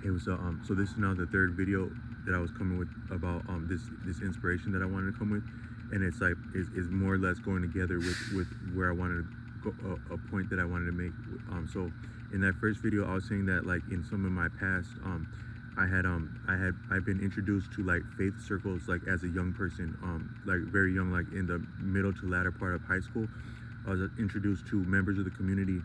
It was so this is now the third video that I was coming with about this inspiration that I wanted to come with, and it's like is more or less going together with where I wanted to go, a point that I wanted to make. So in that first video, I was saying that like in some of my past, I've been introduced to like faith circles like as a young person, like very young, like in the middle to latter part of high school. I was introduced to members of the community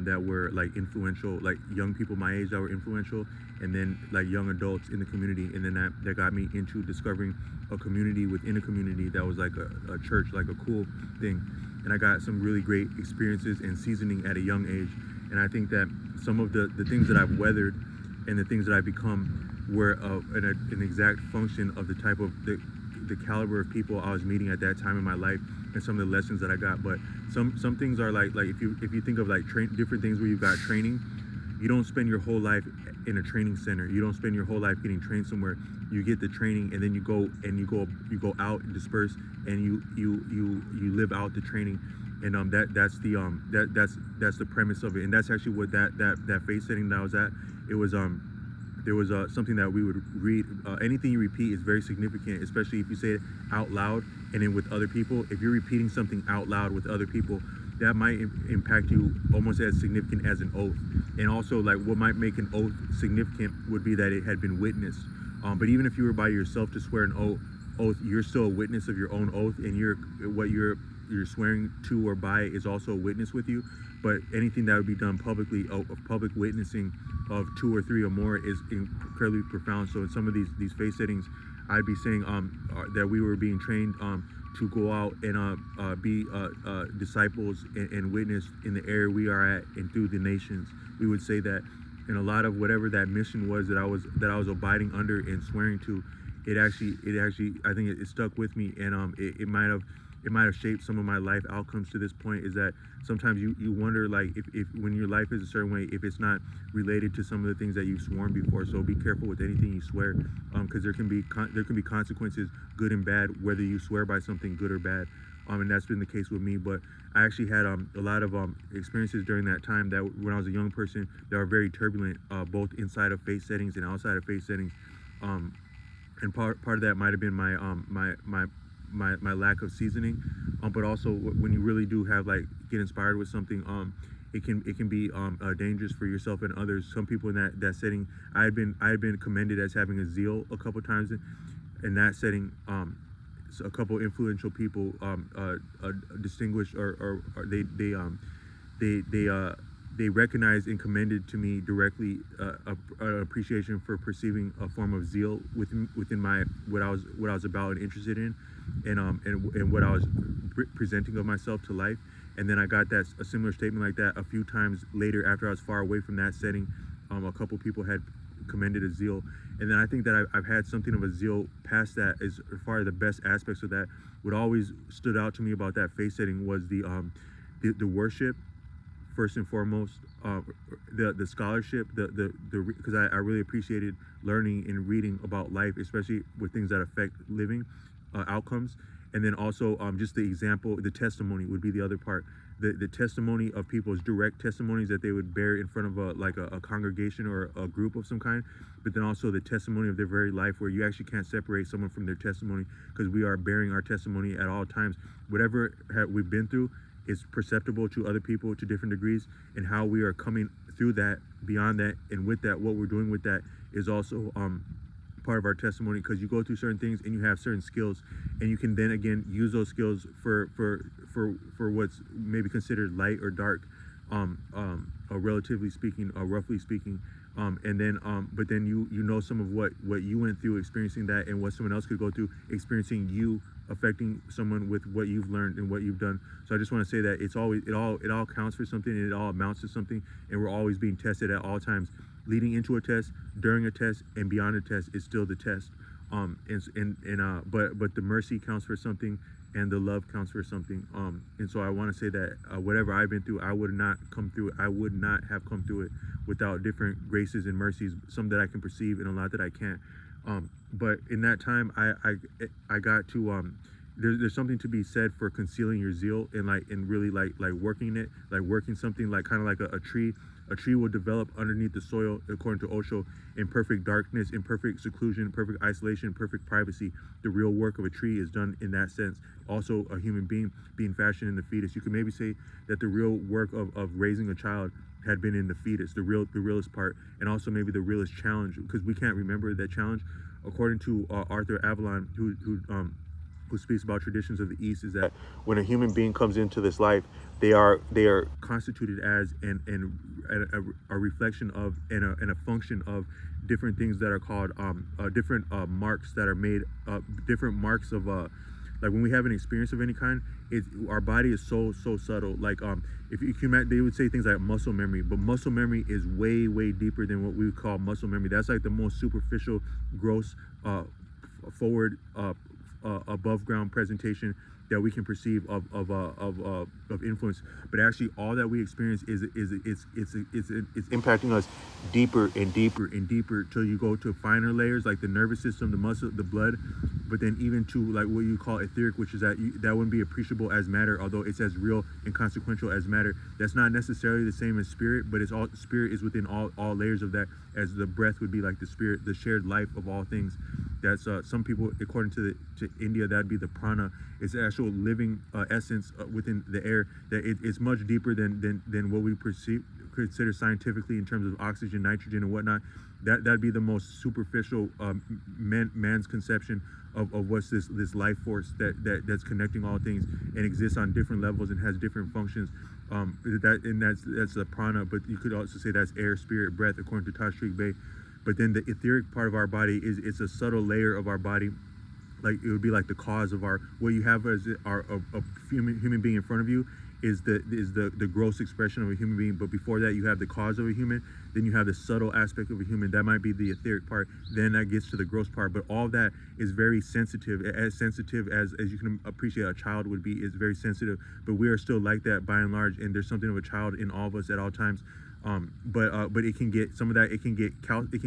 that were like influential, like young people my age that were influential, and then like young adults in the community, and then that got me into discovering a community within a community that was like a church, like a cool thing. And I got some really great experiences and seasoning at a young age. And I think that some of the things that I've weathered and the things that I've become were an exact function of the type of the caliber of people I was meeting at that time in my life, and some of the lessons that I got. But some things are like if you think of like different things where you've got training, you don't spend your whole life in a training center. You don't spend your whole life getting trained somewhere. You get the training, and then you go out and disperse, and you live out the training. And that's the premise of it. And that's actually what that face setting that I was at. It was there was something that we would read. Anything you repeat is very significant, especially if you say it out loud and then with other people. If you're repeating something out loud with other people, that might impact you almost as significant as an oath. And also, like, what might make an oath significant would be that it had been witnessed. But even if you were by yourself to swear an oath, you're still a witness of your own oath, and what you're swearing to or by is also a witness with you. But anything that would be done publicly, of public witnessing of 2 or 3 or more, is incredibly profound. So in some of these face settings, I'd be saying that we were being trained to go out and be disciples and witness in the area we are at and through the nations. We would say that, and a lot of whatever that mission was that I was abiding under and swearing to, it actually I think it stuck with me, and it might have shaped some of my life outcomes to this point. Is that sometimes you wonder, like, if when your life is a certain way, if it's not related to some of the things that you've sworn before. So be careful with anything you swear, because there can be consequences, good and bad, whether you swear by something good or bad. And that's been the case with me. But I actually had a lot of experiences during that time, that when I was a young person, that were very turbulent, both inside of faith settings and outside of faith settings. And part of that might have been my lack of seasoning, but also when you really do have, like, get inspired with something, it can be dangerous for yourself and others. Some people in that setting, I had been commended as having a zeal a couple times in that setting. So a couple influential people distinguished or they recognized and commended to me directly an appreciation for perceiving a form of zeal within my what I was about and interested in, and what I was presenting of myself to life. And then I got a similar statement like that a few times later after I was far away from that setting. A couple people had commended a zeal, and then I think that I've had something of a zeal past that. As far as the best aspects of that, what always stood out to me about that faith setting was the worship, first and foremost, the scholarship, because I really appreciated learning and reading about life, especially with things that affect living outcomes. And then also just the example, the testimony would be the other part. The testimony of people's direct testimonies that they would bear in front of a congregation or a group of some kind, but then also the testimony of their very life, where you actually can't separate someone from their testimony, because we are bearing our testimony at all times. Whatever we've been through is perceptible to other people to different degrees, and how we are coming through that, beyond that, and with that, what we're doing with that is also part of our testimony, because you go through certain things and you have certain skills, and you can then again use those skills for what's maybe considered light or dark, relatively speaking, roughly speaking, and then but then you know some of what you went through experiencing that, and what someone else could go through experiencing you affecting someone with what you've learned and what you've done. So I just want to say that it all counts for something, and it all amounts to something, and we're always being tested at all times. Leading into a test, during a test, and beyond a test is still the test. But the mercy counts for something, and the love counts for something. And so I want to say that whatever I've been through, I would not have come through it without different graces and mercies, some that I can perceive and a lot that I can't. But in that time, I got to there's something to be said for concealing your zeal and really working it, like working something like kind of like a tree. A tree will develop underneath the soil, according to Osho, in perfect darkness, in perfect seclusion, perfect isolation, perfect privacy. The real work of a tree is done in that sense. Also, a human being being fashioned in the fetus. You could maybe say that the real work of raising a child had been in the fetus, the realest part, and also maybe the realest challenge, because we can't remember that challenge. According to Arthur Avalon, who speaks about traditions of the East, is that when a human being comes into this life, they are constituted as a reflection of and a function of different things that are called different marks that are made different marks of like when we have an experience of any kind, our body is so subtle. Like if you can, they would say things like muscle memory, but muscle memory is way deeper than what we would call muscle memory. That's like the most superficial, gross, forward, above ground presentation that we can perceive of influence. But actually, all that we experience is it's impacting us deeper and deeper and deeper till you go to finer layers like the nervous system, the muscle, the blood, but then even to like what you call etheric, which is that wouldn't be appreciable as matter, although it's as real and consequential as matter. That's not necessarily the same as spirit, but it's all spirit is within all layers of that, as the breath would be like the spirit, the shared life of all things. That's some people, according to India, that'd be the prana. It's the actual living essence within the air. That it's much deeper than what we consider scientifically in terms of oxygen, nitrogen, and whatnot. That'd be the most superficial man's conception of what's this life force that's connecting all things and exists on different levels and has different functions. That's the prana, but you could also say that's air, spirit, breath, according to Tashrik Bey. But then the etheric part of our body it's a subtle layer of our body. Like it would be like the cause of what you have as a human being in front of you is the gross expression of a human being. But before that, you have the cause of a human. Then you have the subtle aspect of a human. That might be the etheric part. Then that gets to the gross part. But all that is very sensitive, as sensitive as you can appreciate a child would be. Is very sensitive. But we are still like that by and large. And there's something of a child in all of us at all times. But it can get some of that. It can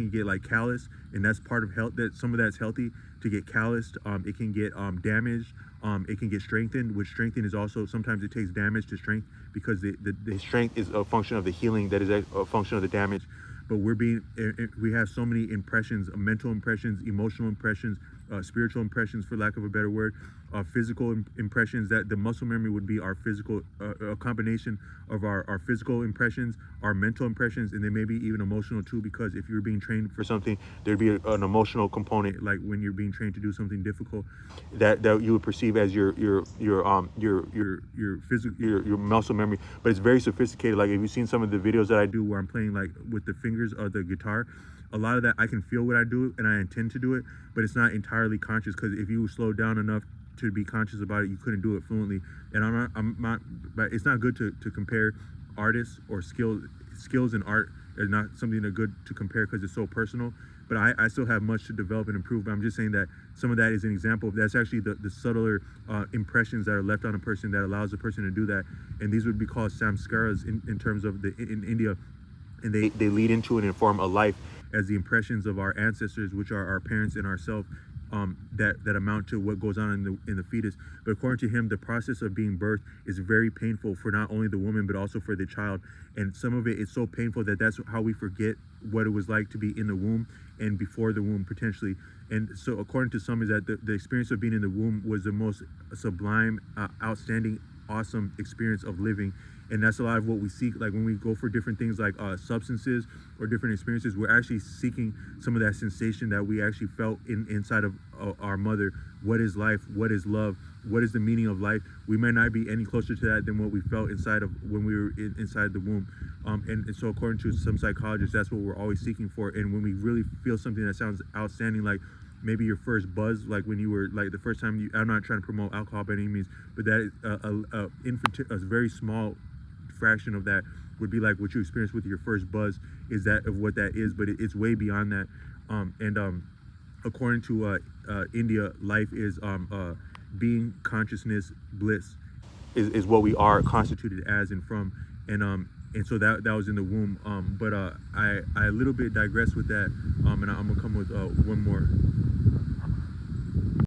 get like callous, and that's part of health. That some of that's healthy to get calloused. It can get damaged. It can get strengthened, which strengthening is also sometimes it takes damage to strength, because the strength is a function of the healing that is a function of the damage. But we have so many impressions, mental impressions, emotional impressions, spiritual impressions, for lack of a better word, physical impressions, that the muscle memory would be our physical, a combination of our physical impressions, our mental impressions, and then maybe even emotional too, because if you're being trained for something, there'd be an emotional component, like when you're being trained to do something difficult, that you would perceive as your physical, your muscle memory. But it's very sophisticated. Like if you've seen some of the videos that I do where I'm playing like with the fingers of the guitar, a lot of that I can feel what I do and I intend to do it, but it's not entirely conscious, because if you slow down enough to be conscious about it, you couldn't do it fluently. And I'm not, but it's not good to compare artists or skills in art are not something that good to compare, because it's so personal. But I still have much to develop and improve. But I'm just saying that some of that is an example of that's actually the subtler impressions that are left on a person that allows a person to do that. And these would be called samskaras in terms of in India. And they lead into and inform a life as the impressions of our ancestors, which are our parents and ourselves, that amount to what goes on in the fetus. But according to him, the process of being birthed is very painful for not only the woman but also for the child. And some of it is so painful that's how we forget what it was like to be in the womb and before the womb potentially. And so according to some is that the experience of being in the womb was the most sublime, outstanding, awesome experience of living. And that's a lot of what we seek. Like when we go for different things like substances or different experiences, we're actually seeking some of that sensation that we actually felt inside of our mother. What is life? What is love? What is the meaning of life? We might not be any closer to that than what we felt inside of when we were inside the womb. And so according to some psychologists, that's what we're always seeking for. And when we really feel something that sounds outstanding, like maybe your first buzz, like when you were like the first time I'm not trying to promote alcohol by any means, but that is a very small fraction of that would be like what you experience with your first buzz, is that of what that is, but it's way beyond that. According to India, life is being, consciousness, bliss is what we are constituted as and from, and so that was in the womb. But I a little bit digress with that, and I'm gonna come with one more.